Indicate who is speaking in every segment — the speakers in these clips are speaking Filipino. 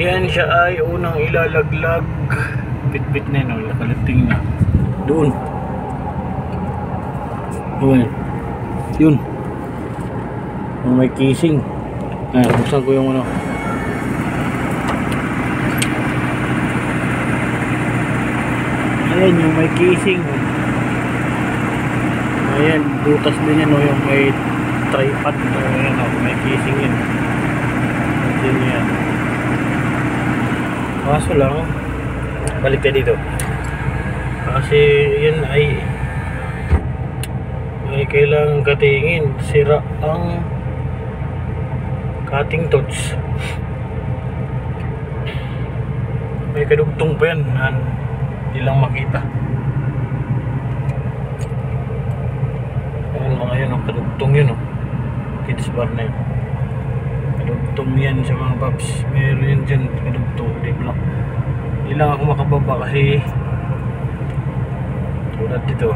Speaker 1: Ayan siya ay unang ilalaglag. Bit-bit na yun, nakalating na. Doon. Okay. Yun. May casing. Ayan, buksan ko yung ano. Ayan yung may casing. Ayan, butas din yan o, yung may tripod. Ayan o, may casing yan. Ayan yan. Kaso lang, balik ka dito. Kasi yan ay kailangan katingin. Sira ang cutting torch. May kadugtong pa yan. Hindi lang makita. Ayan mga yun, ang kadugtong yun o. Kids bar na yun. Kadugtong yan sa mga paps. Meron yan dyan, kadugtong. Hindi lang ako makababa kasi tulad dito.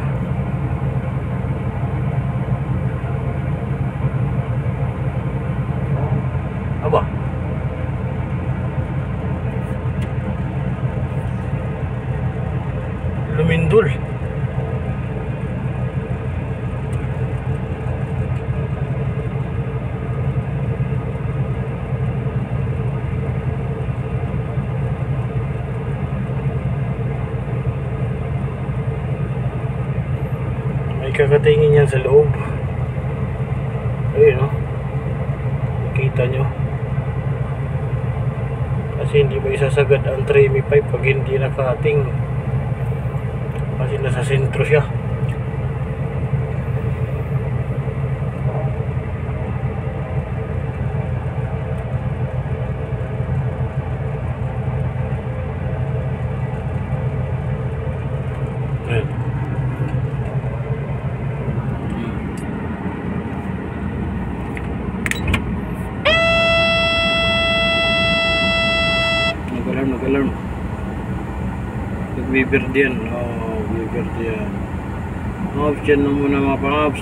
Speaker 1: Aba, lumindol. May kakatingin yan sa loob. Ayun o, nakita nyo. Kasi hindi mo isasagad ang trimmy pipe pag hindi nakating, kasi nasa sentro siya. Ayan. Nag-alarm. Nag-viberd yan. Viberd yan. Off yan na muna mga pang-off.